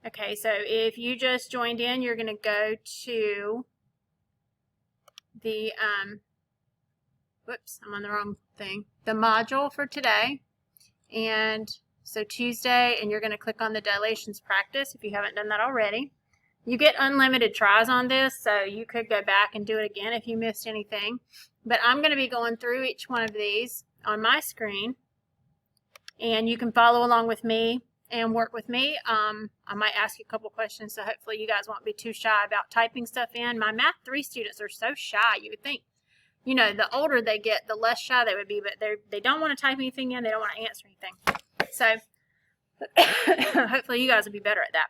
Okay, so if you just joined in, you're going to go to the, whoops, I'm on the wrong thing, the module for today. And so Tuesday, and you're going to click on the dilations practice if you haven't done that already. You get unlimited tries on this, so you could go back and do it again if you missed anything. But I'm going to be going through each one of these on my screen, and you can follow along with me and work with me. I might ask you a couple questions, so hopefully you guys won't be too shy about typing stuff in. My Math 3 students are so shy. You would think, you know, the older they get, the less shy they would be, but they don't want to type anything in. They don't want to answer anything. So hopefully you guys will be better at that.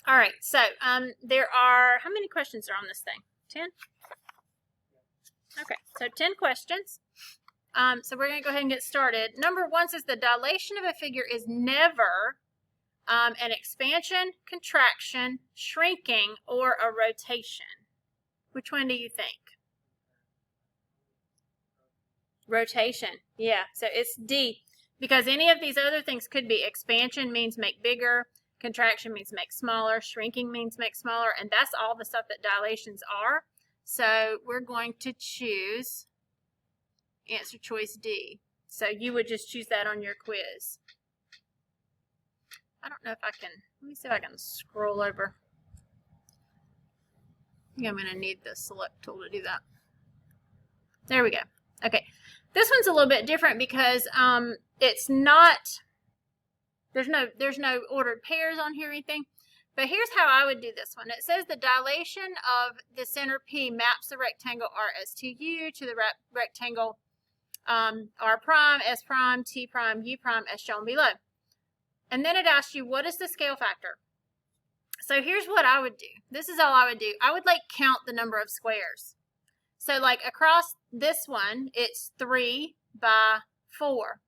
All right, so there are, how many questions are on this thing? 10? Okay, so 10 questions. So we're going to go ahead and get started. Number 1 says the dilation of a figure is never an expansion, contraction, shrinking, or a rotation. Which one do you think? Rotation. Yeah, so it's D. Because any of these other things could be. Expansion means make bigger. Contraction means make smaller. Shrinking means make smaller. And that's all the stuff that dilations are. So we're going to choose answer choice D. So you would just choose that on your quiz. I don't know if I can, let me see if I can scroll over. I think I'm going to need the select tool to do that. There we go. Okay. This one's a little bit different because it's not, there's no ordered pairs on here or anything. But here's how I would do this one. It says the dilation of the center P maps the rectangle RSTU to the rectangle R prime, S prime, T prime, U prime as shown below. And then it asks you, what is the scale factor? So here's what I would do. This is all I would do. I would like count the number of squares. So like across this one, it's 3 by 4.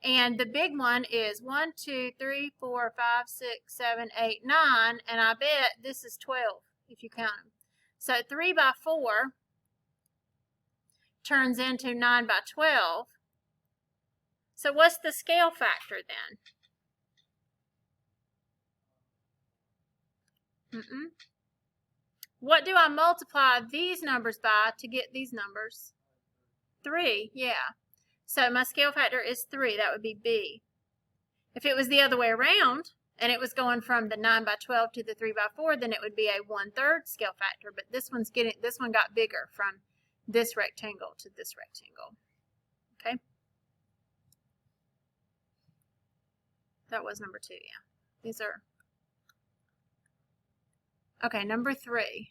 And the big one is 1, 2, 3, 4, 5, 6, 7, 8, 9. And I bet this is 12 if you count them. So 3 by 4 turns into 9 by 12. So what's the scale factor then? What do I multiply these numbers by to get these numbers? 3, yeah. So my scale factor is 3. That would be B. If it was the other way around, and it was going from the 9 by 12 to the 3 by 4, then it would be a 1/3 scale factor. But this one got bigger from this rectangle to this rectangle. Okay. That was number 2, yeah. These are. Okay, number 3.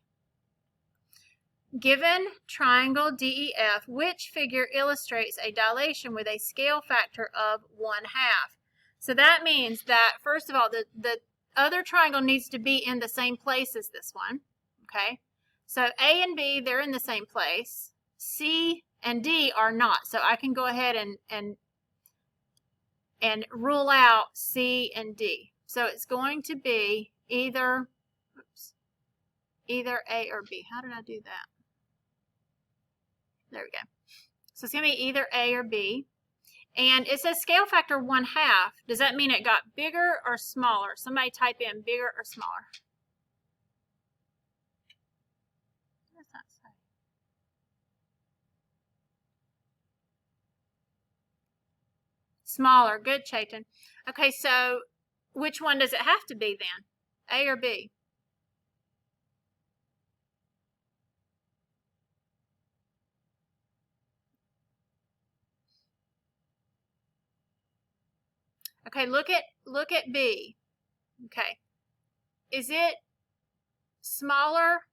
Given triangle DEF, which figure illustrates a dilation with a scale factor of 1/2? So that means that, first of all, the other triangle needs to be in the same place as this one. Okay, so A and B, they're in the same place. C and D are not. So I can go ahead and rule out C and D. So it's going to be either A or B. How did I do that? There we go. So it's going to be either A or B. And it says scale factor 1/2. Does that mean it got bigger or smaller? Somebody type in bigger or smaller. What does that say? Smaller. Good, Chaitan. Okay, so which one does it have to be then? A or B? Okay, look at B. Okay. Is it smaller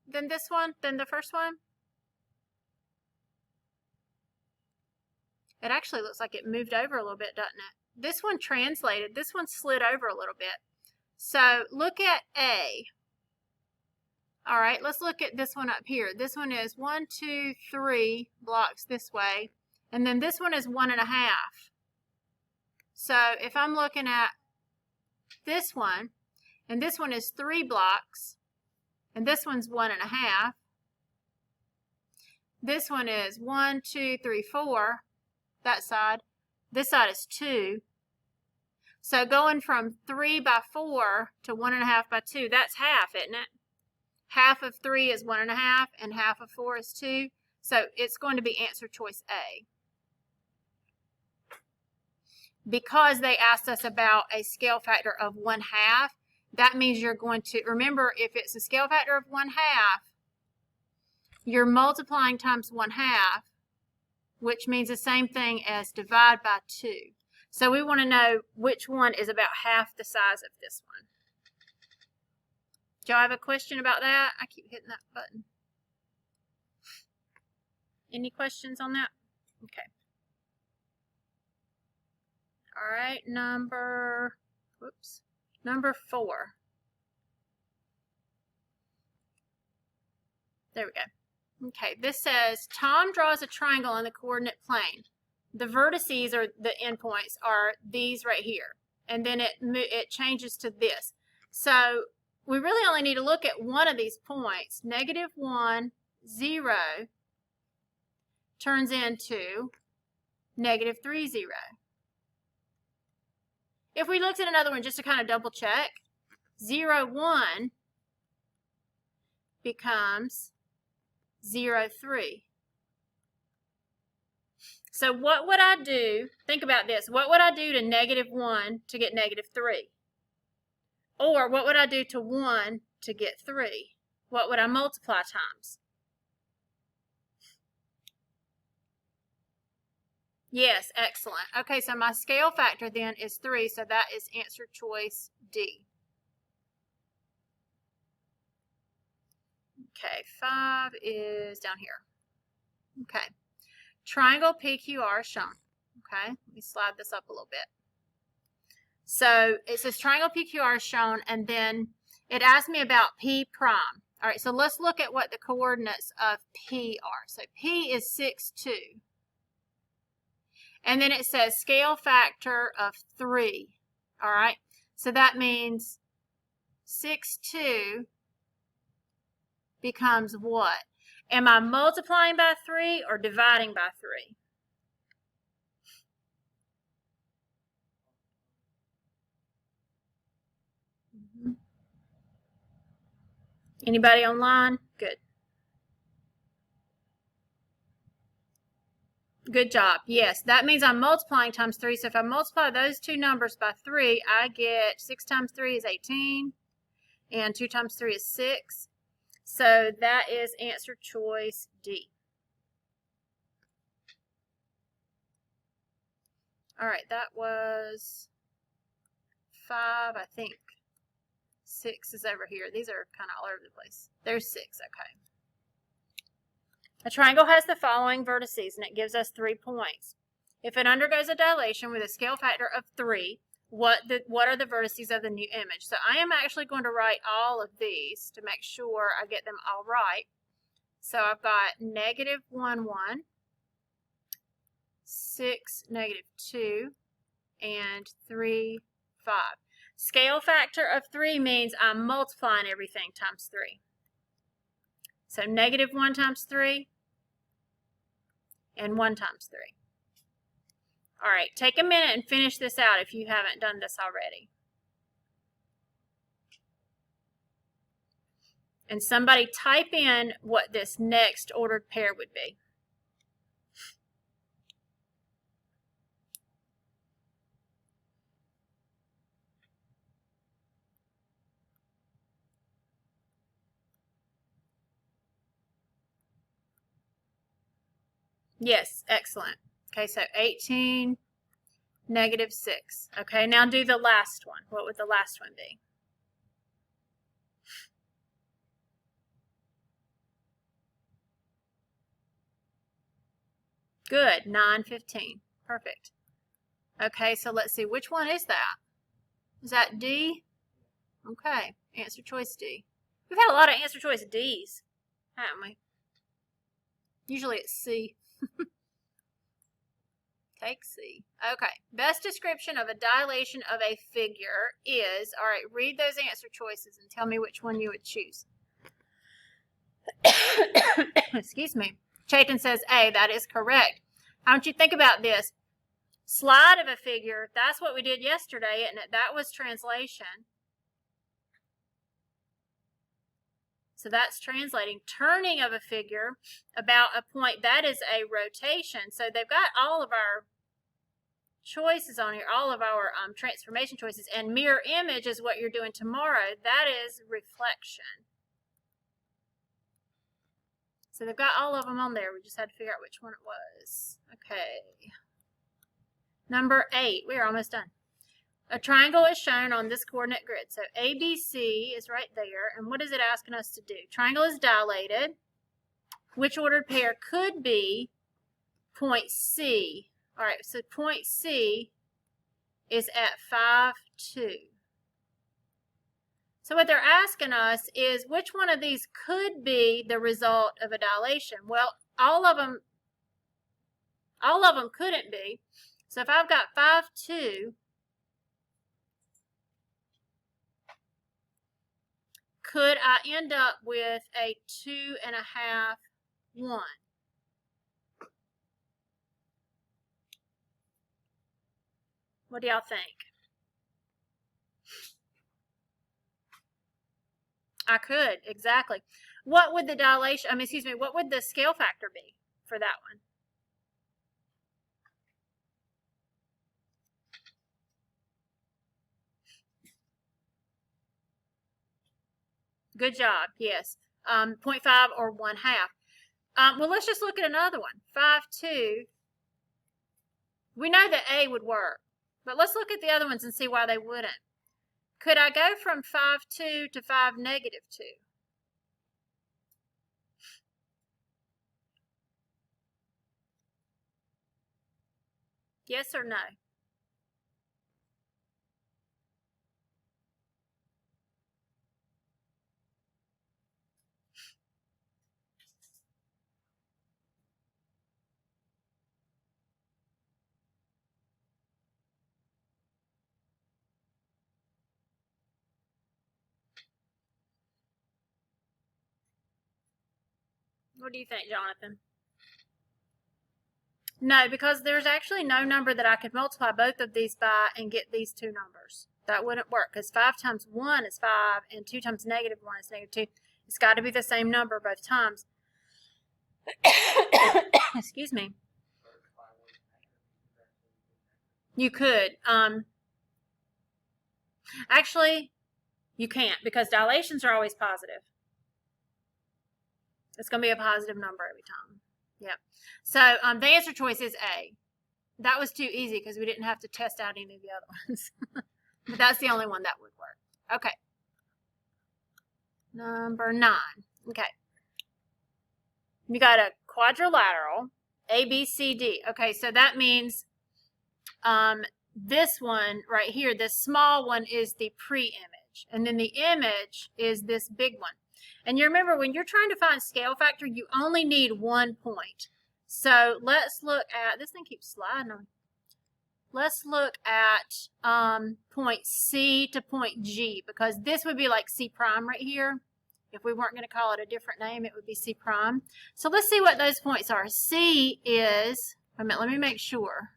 than this one, than the first one? It actually looks like it moved over a little bit, doesn't it? This one translated. This one slid over a little bit. So look at A. All right, let's look at this one up here. This one is 1, 2, 3 blocks this way. And then this one is 1.5. So if I'm looking at this one, and this one is 3 blocks, and this one's 1.5. This one is 1, 2, 3, 4. That side. This side is 2. So going from 3 by 4 to 1.5 by 2, that's half, isn't it? Half of 3 is 1.5, and half of 4 is 2. So it's going to be answer choice A. Because they asked us about a scale factor of 1/2, that means you're going to, remember, if it's a scale factor of 1/2, you're multiplying times 1/2, which means the same thing as divide by 2. So we want to know which one is about half the size of this one. Do y'all have a question about that? I keep hitting that button. Any questions on that? Okay. All right, number 4. There we go. Okay, this says Tom draws a triangle on the coordinate plane. The vertices, or the endpoints, are these right here. And then it changes to this. So we really only need to look at one of these points. -1, 0 turns into -3, 0. If we looked at another one just to kind of double check, 0, 1 becomes 0, 3. So what would I do? Think about this. What would I do to -1 to get -3? Or what would I do to 1 to get 3? What would I multiply times? Yes, excellent. Okay, so my scale factor then is 3, so that is answer choice D. Okay, 5 is down here. Okay, triangle PQR is shown. Okay, let me slide this up a little bit. So it says triangle PQR is shown, and then it asked me about P prime. All right, so let's look at what the coordinates of P are. So P is 6, 2. And then it says scale factor of 3. All right, so that means 6, 2 becomes what? Am I multiplying by 3 or dividing by 3? Anybody online? Good. Good job. Yes, that means I'm multiplying times 3. So if I multiply those two numbers by 3, I get 6 times 3 is 18, and 2 times 3 is 6. So that is answer choice D. All right, that was 5, I think. 6 is over here. These are kind of all over the place. There's 6, okay. A triangle has the following vertices, and it gives us 3 points. If it undergoes a dilation with a scale factor of 3, what are the vertices of the new image? So I am actually going to write all of these to make sure I get them all right. So I've got -1, 1, 6, -2, and 3, 5. Scale factor of 3 means I'm multiplying everything times 3. So -1 times 3 and 1 times 3. All right, take a minute and finish this out if you haven't done this already. And somebody type in what this next ordered pair would be. Yes, excellent. Okay, so 18, -6. Okay, now do the last one. What would the last one be? Good, 9, 15. Perfect. Okay, so let's see, which one is that? Is that D? Okay, answer choice D. We've had a lot of answer choice Ds, haven't we? Usually it's C. Take C. Okay, best description of a dilation of a figure is, all right, read those answer choices and tell me which one you would choose. Excuse me. Chaitan says A, that is correct. I want you to think about this. Slide of a figure, that's what we did yesterday, isn't it? That was translation. So that's translating. Turning of a figure about a point, that is a rotation. So they've got all of our choices on here, all of our transformation choices. And mirror image is what you're doing tomorrow. That is reflection. So they've got all of them on there. We just had to figure out which one it was. Okay. Number 8. We are almost done. A triangle is shown on this coordinate grid. So ABC is right there. And what is it asking us to do? Triangle is dilated. Which ordered pair could be point C? All right, so point C is at 5, 2. So what they're asking us is which one of these could be the result of a dilation? Well, all of them couldn't be. So if I've got 5, 2, could I end up with a 2.5, 1? What do y'all think? I could, exactly. What would the dilation, what would the scale factor be for that one? Good job, yes. 0.5 or 1/2. Well, let's just look at another one. 5, 2. We know that A would work, but let's look at the other ones and see why they wouldn't. Could I go from 5, 2 to 5, -2? Yes or no? What do you think, Jonathan? No, because there's actually no number that I could multiply both of these by and get these two numbers. That wouldn't work because 5 times 1 is 5 and 2 times -1 is -2. It's got to be the same number both times. Excuse me. You could. Actually, you can't because dilations are always positive. It's going to be a positive number every time. Yep. So the answer choice is A. That was too easy because we didn't have to test out any of the other ones. But that's the only one that would work. Okay. Number 9. Okay. You got a quadrilateral, A, B, C, D. Okay, so that means this one right here, this small one is the pre-image. And then the image is this big one. And you remember when you're trying to find scale factor, you only need 1 point. So let's look at, this thing keeps sliding on. Let's look at point C to point G, because this would be like C prime right here. If we weren't going to call it a different name, it would be C prime. So let's see what those points are. C is, wait a minute, let me make sure.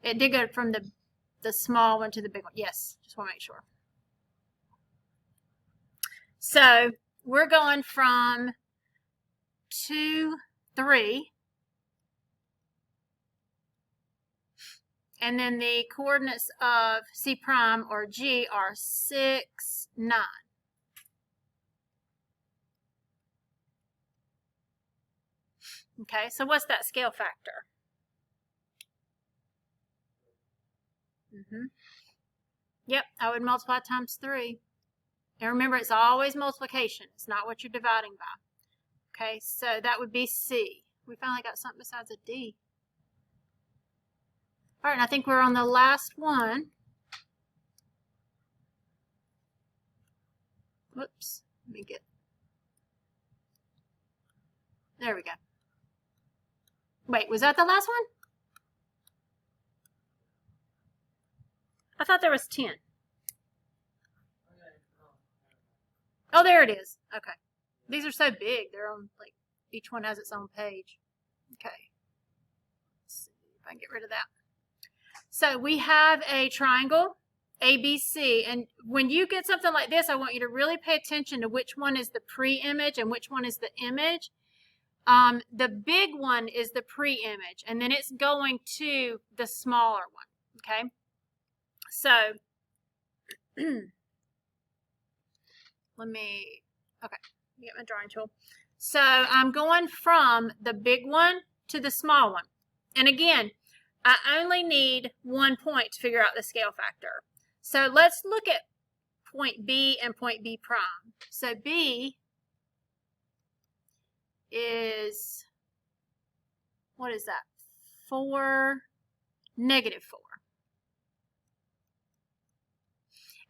It did go from the small one to the big one. Yes, just want to make sure. So we're going from 2, 3. And then the coordinates of C prime or G are 6, 9. Okay, so what's that scale factor? Yep, I would multiply times 3. And remember, it's always multiplication. It's not what you're dividing by. Okay, so that would be C. We finally got something besides a D. All right, and I think we're on the last one. Whoops, let me get, there we go. Wait, was that the last one? I thought there was 10. Oh, there it is. Okay. These are so big. They're on, like, each one has its own page. Okay. Let's see if I can get rid of that. So we have a triangle, ABC, and when you get something like this, I want you to really pay attention to which one is the pre-image and which one is the image. The big one is the pre-image, and then it's going to the smaller one, okay? So, let me get my drawing tool. So I'm going from the big one to the small one. And again, I only need 1 point to figure out the scale factor. So let's look at point B and point B prime. So B is, what is that? 4, -4.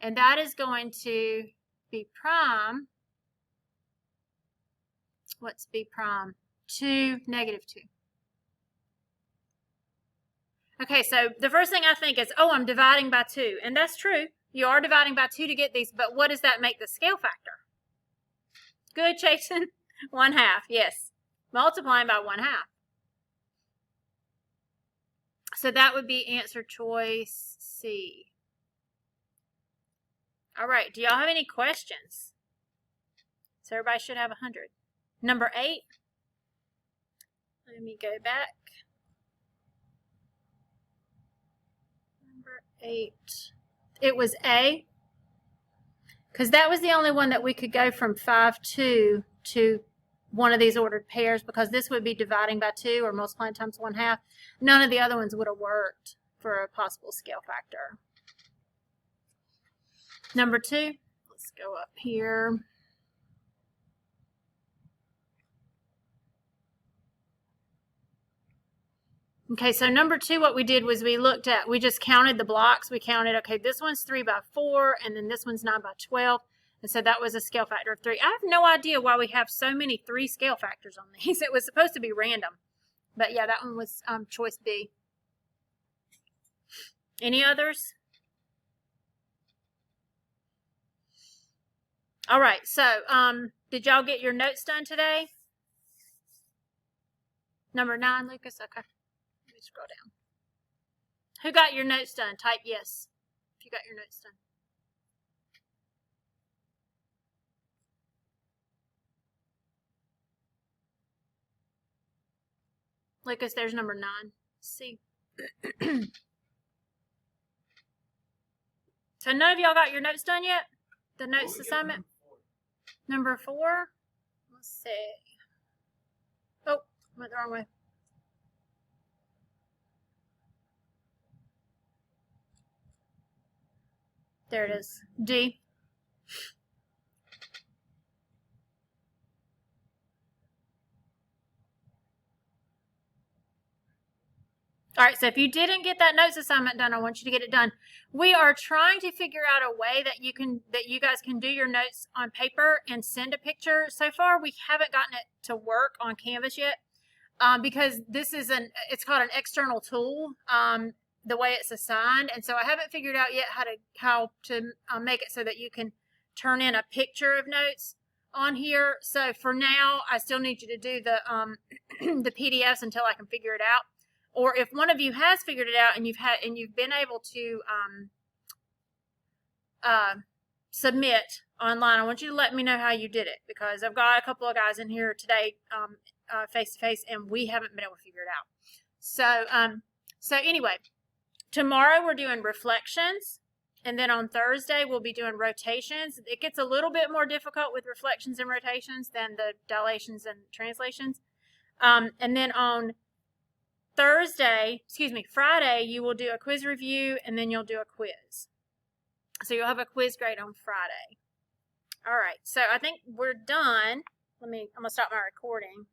And that is going to be prime. What's B prime? 2, -2. Okay, so the first thing I think is, oh, I'm dividing by 2. And that's true. You are dividing by 2 to get these, but what does that make the scale factor? Good, Jason. 1/2, yes. Multiplying by 1/2. So that would be answer choice C. All right, do y'all have any questions? So everybody should have 100. Number 8. Let me go back. Number 8. It was A, because that was the only one that we could go from 5-2 to one of these ordered pairs, because this would be dividing by 2 or multiplying times 1/2. None of the other ones would have worked for a possible scale factor. Number 2, let's go up here. Okay, so number 2, what we did was we just counted the blocks. We counted, okay, this one's 3/4, and then this one's 9/12. And so that was a scale factor of 3. I have no idea why we have so many 3 scale factors on these. It was supposed to be random. But yeah, that one was choice B. Any others? All right, so did y'all get your notes done today? Number 9, Lucas? Okay. Let me scroll down. Who got your notes done? Type yes if you got your notes done. Lucas, there's number 9. C. So none of y'all got your notes done yet? The notes assignment? Number 4? Let's see. Oh, went the wrong way. There it is. D. All right, so if you didn't get that notes assignment done, I want you to get it done. We are trying to figure out a way that you guys can do your notes on paper and send a picture. So far, we haven't gotten it to work on Canvas yet because this is it's called an external tool, the way it's assigned, and so I haven't figured out yet how to make it so that you can turn in a picture of notes on here. So for now, I still need you to do the the PDFs until I can figure it out. Or if one of you has figured it out and you've been able to submit online, I want you to let me know how you did it, because I've got a couple of guys in here today face to face, and we haven't been able to figure it out. So anyway, tomorrow we're doing reflections, and then on Thursday we'll be doing rotations. It gets a little bit more difficult with reflections and rotations than the dilations and translations, and then on Friday, you will do a quiz review, and then you'll do a quiz. So you'll have a quiz grade on Friday. All right, so I think we're done. I'm going to stop my recording.